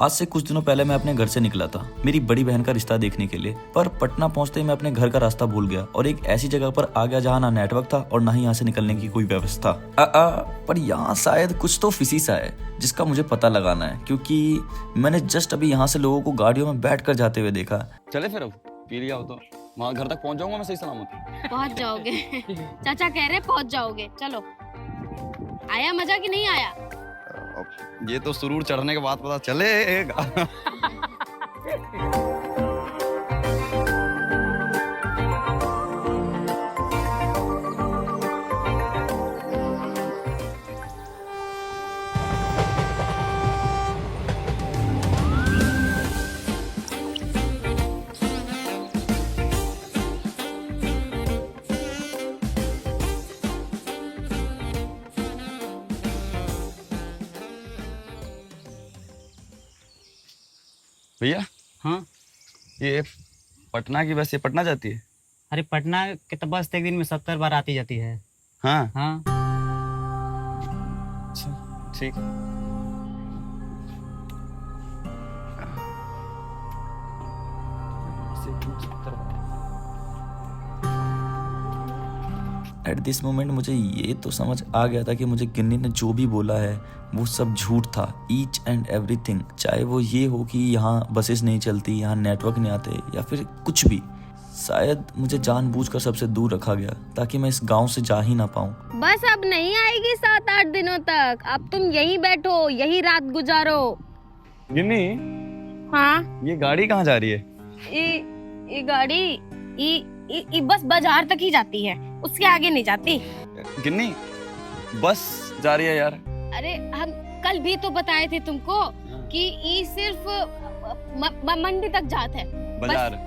आज से कुछ दिनों पहले मैं अपने घर से निकला था मेरी बड़ी बहन का रिश्ता देखने के लिए, पर पटना पहुंचते ही मैं अपने घर का रास्ता भूल गया और एक ऐसी जगह पर आ गया जहां ना नेटवर्क था और ना ही यहाँ से निकलने की कोई व्यवस्था। पर यहाँ शायद कुछ तो फिसी सा है जिसका मुझे पता लगाना है, क्योंकि मैंने जस्ट अभी यहाँ से लोगों को गाड़ियों में बैठ कर जाते हुए देखा। चले फिर अब पी लिया हो तो वहाँ घर तक पहुँच जाऊंगा मैं सही सलामत। पहुंच जाओगे चाचा कह रहे पहुंच जाओगे। चलो, आया मजा कि नहीं आया? ये तो सुरूर चढ़ने के बाद पता चलेगा। भैया, हाँ ये पटना की बस ये पटना जाती है? अरे पटना के तो बस एक दिन में 70 बार आती जाती है। हाँ हाँ अच्छा ठीक है। एट दिस मोमेंट मुझे ये तो समझ आ गया था कि मुझे गिन्नी ने जो भी बोला है वो सब झूठ था, ईच एंड एवरीथिंग। चाहे वो ये हो कि यहाँ बसेस नहीं चलती, यहाँ नेटवर्क नहीं आते, या फिर कुछ भी। शायद मुझे जानबूझकर सबसे दूर रखा गया ताकि मैं इस गांव से जा ही ना पाऊं। बस अब नहीं आएगी 7-8 दिनों तक। अब तुम यहीं बैठो, यही रात गुजारो। गिन्नी, हाँ, ये गाड़ी कहाँ जा रही है? ये गाड़ी बस बाजार तक ही जाती है, उसके आगे नहीं जाती। गिन्नी, बस जा रही है यार। अरे हम कल भी तो बताए थे तुमको कि ये सिर्फ मंडी तक जात है। बाजार।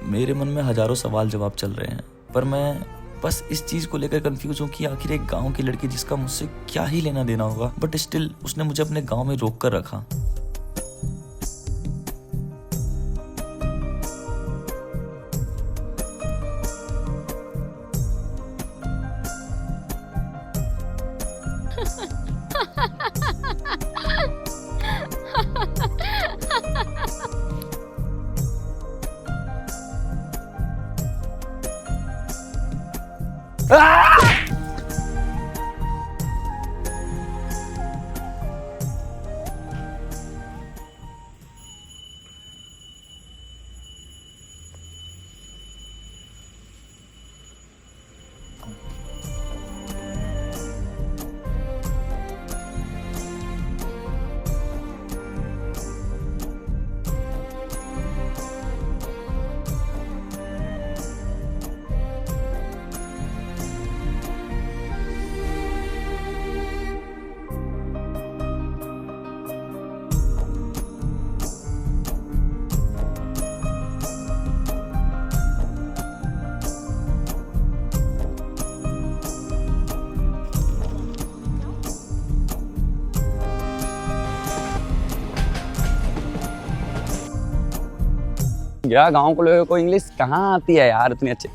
मेरे मन में हजारों सवाल जवाब चल रहे हैं, पर मैं बस इस चीज को लेकर कंफ्यूज हूँ कि आखिर एक गांव की लड़की जिसका मुझसे क्या ही लेना देना होगा, बट स्टिल उसने मुझे अपने गांव में रोक कर रखा। क्या गांव को लोगों को इंग्लिश कहाँ आती है यार इतनी अच्छी।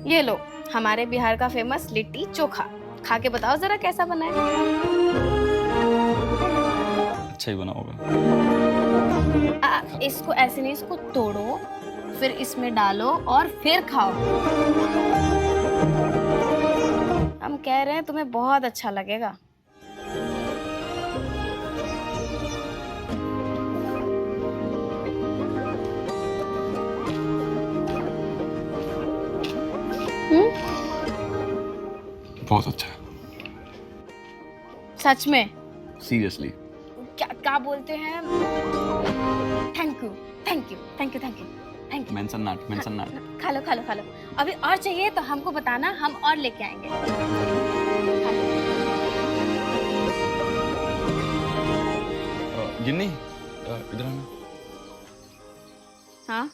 ये लो, हमारे बिहार का फेमस लिट्टी चोखा। खा के बताओ जरा कैसा बना है। अच्छा ही बना होगा। इसको ऐसे नहीं, इसको तोड़ो, फिर इसमें डालो और फिर खाओ। हम कह रहे हैं तुम्हें बहुत अच्छा लगेगा। बहुत अच्छा है। सच में? सीरियसली। क्या क्या बोलते हैं, thank you thank you thank you thank you thank you. Mention not, mention not. खा लो खा लो खा लो। अभी और चाहिए तो हमको बताना, हम और लेके आएंगे। खा लो। गिन्नी इधर आना। हाँ,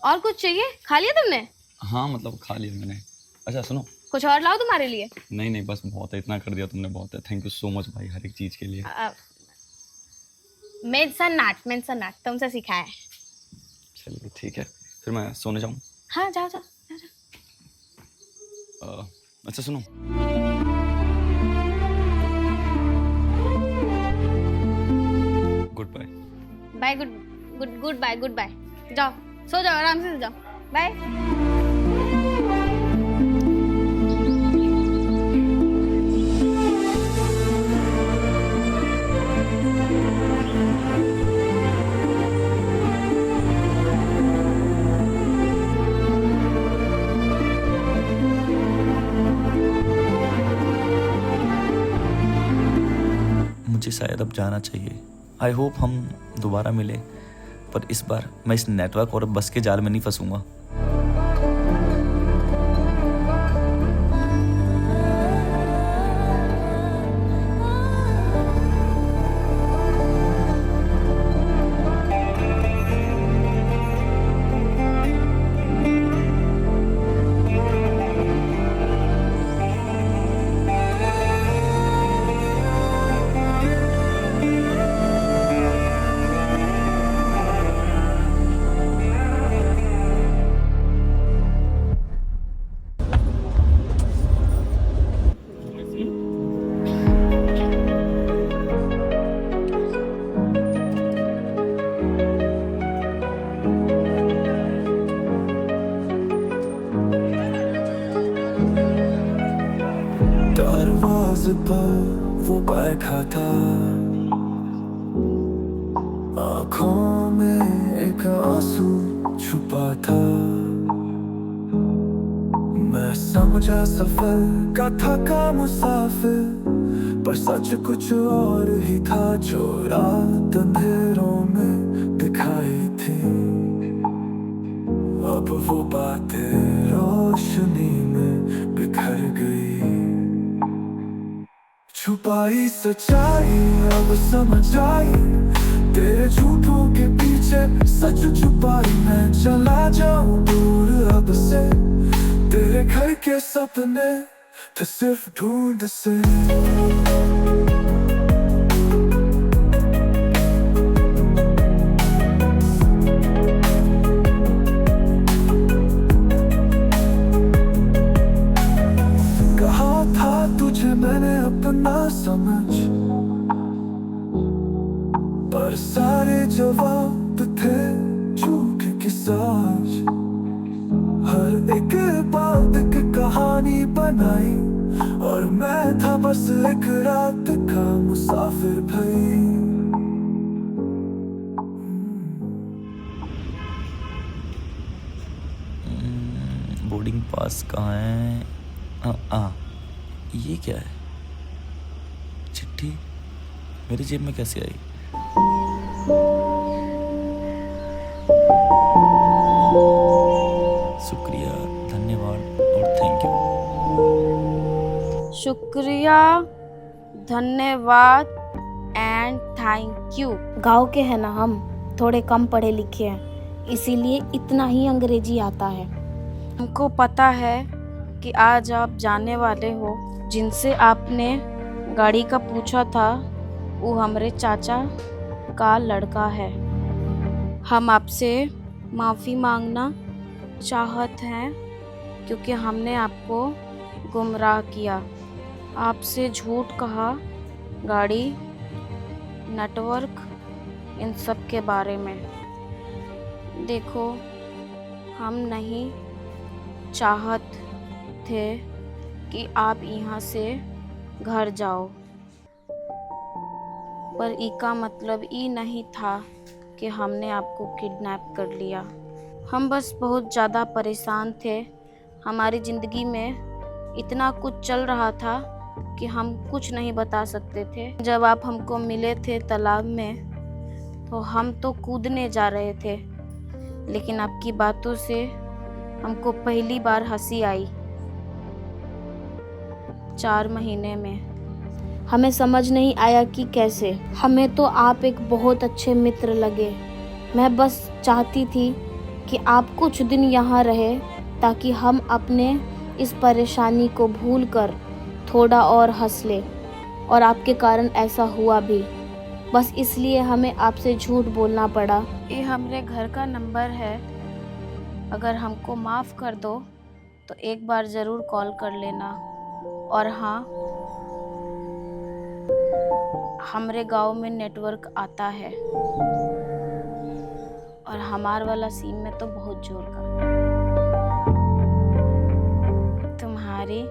और कुछ चाहिए? खा लिया तुमने? हाँ मतलब खा लिया मैंने। अच्छा सुनो, कुछ और लाओ तुम्हारे लिए? नहीं नहीं बस बहुत है, इतना कर दिया तुमने बहुत है। थैंक यू सो मच भाई हर एक चीज के लिए। मेंशन नॉट तुमसे सिखाया है। चलिए ठीक है, फिर मैं सोने जाऊँ। हाँ जाओ जाओ जाओ जाओ। अच्छा सुनो, goodbye. Bye, good good goodbye, goodbye. जाओ सो जाओ, आराम से सो जाओ। बाय। मुझे शायद अब जाना चाहिए। आई होप हम दोबारा मिले, पर इस बार मैं इस नेटवर्क और बस के जाल में नहीं फंसूंगा। दरवाजे पर वो बैठा था, आँखों में एक आंसू छुपा था। मैं समझा सफर का थका मुसाफिर, पर सच कुछ और ही था जो रात अंधेरों में दिखाई थी। अब वो बातें रोशनी में बिखर गई, छुपाई सच्चाई अब समझ आई। तेरे झूठों के पीछे सच छुपाई, मैं चला जाऊं दूर अब से। तेरे घर के सपने थे सिर्फ ढूंढ से। कहा था तुझे मैंने अपना समझ, पर सारे जवाब थे झूठ की साज। हर एक बात की कहानी बनाई, और मैं था बस एक रात का मुसाफिर भाई। बोर्डिंग पास कहाँ है? ये क्या है? चिट्ठी मेरी जेब में कैसे आई? शुक्रिया, धन्यवाद और थैंक यू। शुक्रिया, धन्यवाद एंड थैंक यू। गांव के हैं ना हम, थोड़े कम पढ़े लिखे हैं, इसीलिए इतना ही अंग्रेजी आता है। हमको पता है कि आज आप जाने वाले हो। जिनसे आपने गाड़ी का पूछा था वो हमारे चाचा का लड़का है। हम आपसे माफ़ी मांगना चाहत हैं क्योंकि हमने आपको गुमराह किया, आपसे झूठ कहा, गाड़ी, नेटवर्क, इन सब के बारे में। देखो, हम नहीं चाहत थे कि आप यहाँ से घर जाओ, पर इसका मतलब ये नहीं था कि हमने आपको किडनैप कर लिया। हम बस बहुत ज़्यादा परेशान थे। हमारी ज़िंदगी में इतना कुछ चल रहा था कि हम कुछ नहीं बता सकते थे। जब आप हमको मिले थे तालाब में तो हम तो कूदने जा रहे थे, लेकिन आपकी बातों से हमको पहली बार हंसी आई 4 महीने में। हमें समझ नहीं आया कि कैसे। हमें तो आप एक बहुत अच्छे मित्र लगे। मैं बस चाहती थी कि आप कुछ दिन यहाँ रहे ताकि हम अपने इस परेशानी को भूलकर थोड़ा और हंस ले, और आपके कारण ऐसा हुआ भी। बस इसलिए हमें आपसे झूठ बोलना पड़ा। ये हमारे घर का नंबर है, अगर हमको माफ़ कर दो तो एक बार ज़रूर कॉल कर लेना। और हाँ, हमारे गांव में नेटवर्क आता है और हमार वाला सिम में तो बहुत जोर का। तुम्हारी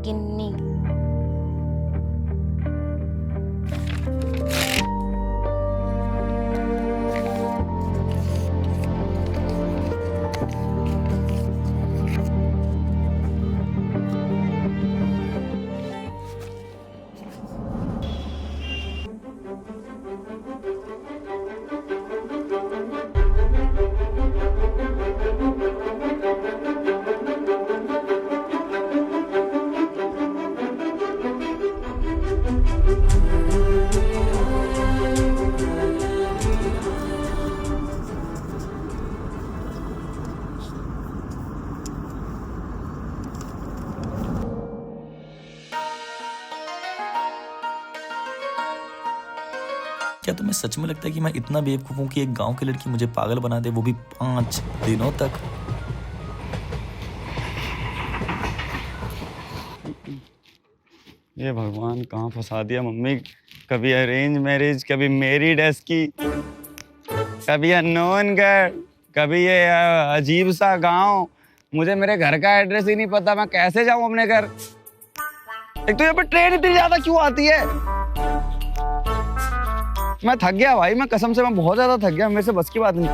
गिन्नी। क्या तुम्हें सच में लगता है कि मैं इतना बेवकूफ़ हूँ कि एक गांव की लड़की मुझे पागल बना दे, वो भी 5 दिनों तक? ये भगवान कहाँ फंसा दिया मम्मी। कभी अरेंज मैरिज, कभी मैरिड की, कभी अननोन गर्ल, कभी ये अजीब सा गांव। मुझे मेरे घर का एड्रेस ही नहीं पता, मैं कैसे जाऊं अपने घर। एक तो यहाँ पे ट्रेन इतनी ज्यादा क्यों आती है? मैं थक गया भाई, मैं कसम से मैं बहुत ज्यादा थक गया, मेरे से बस की बात नहीं।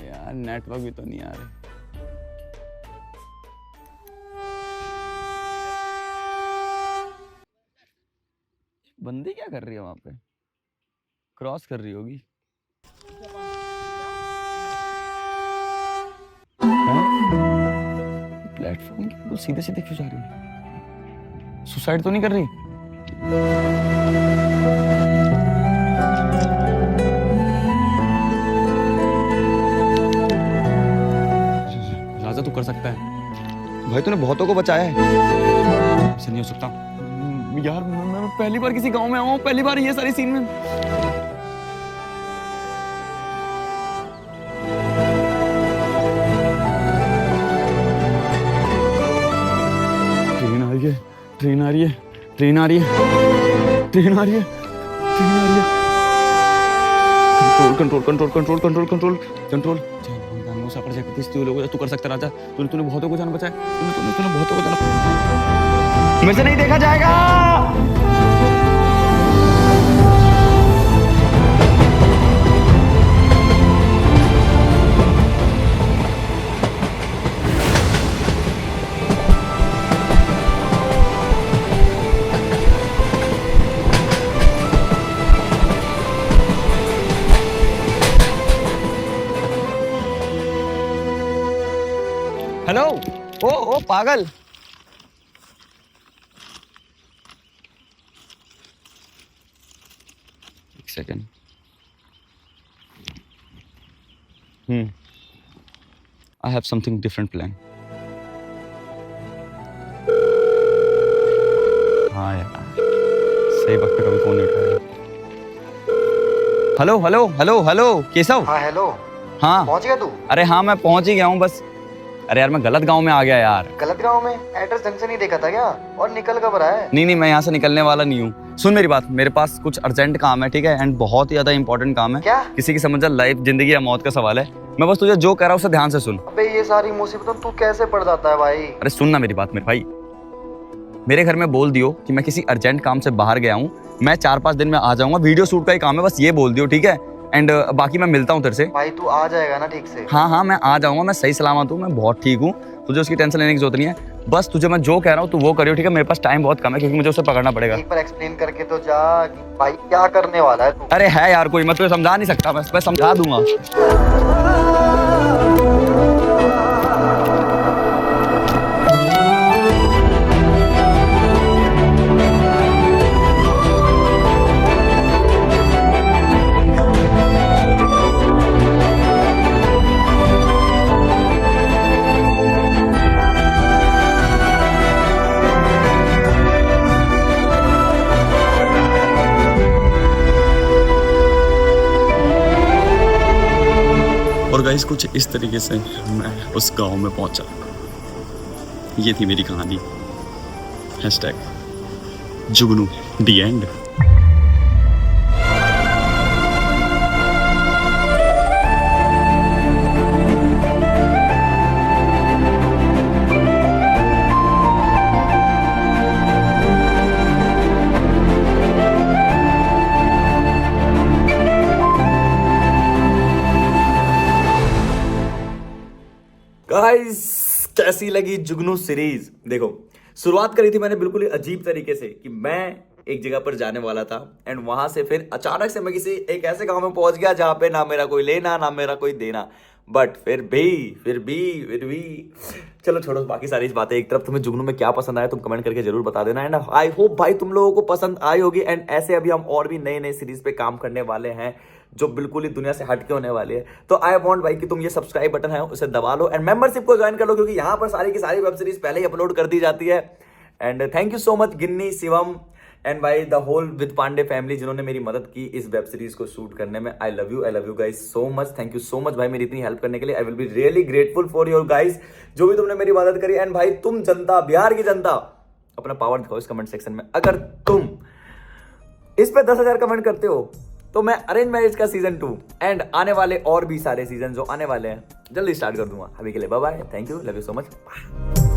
यार नेटवर्क भी तो नहीं आ रहे। बंदी क्या कर रही है वहां पे? क्रॉस कर रही होगी। प्लेटफॉर्म की वो सीधे सीधे क्यों जा रही है? सुसाइड तो नहीं कर रही? राजा तू कर सकता है भाई, तूने बहुतों को बचाया है। ऐसा नहीं हो सकता यार, मैं पहली बार किसी गांव में आऊं, पहली बार ये सारी सीन में। ट्रेन आ रही है, ट्रेन आ रही है, ट्रेन आ रही है, ट्रेन आ रही है, ट्रेन आ रही है। Control control control control control control control. तू कर सकता राजा, तूने बहुतों को जान बचाया, तूने बहुतों को जान। मेरे से नहीं देखा जाएगा। हेलो, ओ पागल। एक second. I have something different plan. हाँ यार, सही वक्त पे कभी फोन नहीं उठाया। Hello hello hello hello Keshav. हाँ हेलो। हाँ पहुंच गया तू? अरे हाँ मैं पहुंच ही गया हूँ बस। अरे यार मैं गलत गांव में आ गया यार। गलत गांव में? एड्रेस ढंग से नहीं देखा था क्या? और निकल कब रहा है? नहीं मैं यहाँ से निकलने वाला नहीं हूँ। सुन मेरी बात, मेरे पास कुछ अर्जेंट काम है, ठीक है, एंड बहुत ही ज्यादा इंपॉर्टेंट काम है। क्या? किसी की समझ जा, लाइफ जिंदगी या मौत का सवाल है। मैं बस तुझे जो कह रहा हूँ उसे ध्यान से सुन। अबे ये सारी मुसीबतों तू कैसे पड़ जाता है भाई? अरे सुन ना मेरी बात मेरे भाई, मेरे घर में बोल दियो कि मैं किसी अर्जेंट काम से बाहर गया हूँ, मैं 4-5 दिन में आ जाऊंगा, वीडियो शूट का ही काम है, बस ये बोल दियो, ठीक है। एंड बाकी मैं मिलता हूँ तेरे से। भाई तू आ जाएगा ना ठीक से? हाँ मैं आ जाऊंगा, मैं सही सलामत हूँ, मैं बहुत ठीक हूँ, तुझे उसकी टेंशन लेने की जरूरत नहीं है। बस तुझे मैं जो कह रहा हूँ तू वो करियो, ठीक है। मेरे पास टाइम बहुत कम है क्योंकि मुझे उसे पकड़ना पड़ेगा। एक बार एक्सप्लेन करके तो जा कि भाई क्या करने वाला है तू। अरे है यार कोई, मैं तुझे समझा नहीं सकता, मैं समझा दूंगा। और गाइस कुछ इस तरीके से मैं उस गांव में पहुंचा। ये थी मेरी कहानी। #जुगनू द एंड। गाइस कैसी लगी जुगनू सीरीज? देखो, शुरुआत करी थी मैंने बिल्कुल ही अजीब तरीके से कि मैं एक जगह पर जाने वाला था एंड वहां से फिर अचानक से मैं किसी एक ऐसे गांव में पहुंच गया जहां पे ना मेरा कोई लेना ना मेरा कोई देना। बट फिर भी चलो छोड़ो बाकी सारी बातें एक तरफ। तुम्हें जुगनू में क्या पसंद आया तुम कमेंट करके जरूर बता देना एंड आई होप भाई तुम लोगों को पसंद आई होगी। एंड ऐसे अभी हम और भी नए नए सीरीज पे काम करने वाले हैं जो बिल्कुल ही दुनिया से हटके होने वाली है। तो आई वांट भाई कि तुम ये सब्सक्राइब बटन है उसे दबा लो एंड मेंबरशिप को ज्वाइन कर लो क्योंकि यहाँ पर सारी की सारी वेब सीरीज पहले ही अपलोड कर दी जाती है। And thank you so much Ginni, Shivam and भाई the whole with Pandey family जिन्होंने मेरी मदद की इस वेब सीरीज को शूट करने में। I love you guys so much, thank you so much भाई मेरी इतनी हेल्प करने के लिए। I will be really grateful for your guys जो भी तुमने मेरी मदद करी। एंड भाई तुम जनता, बिहार की जनता, अपना पावर दिखाओ इस कमेंट सेक्शन में। अगर तुम इस पे 10,000 कमेंट करते हो तो मैं अरेंज मैरिज का सीजन 2 एंड आने वाले और भी सारे सीजन जो आने वाले हैं जल्दी स्टार्ट कर दूंगा। अभी के लिए bye bye, thank you, love you so much.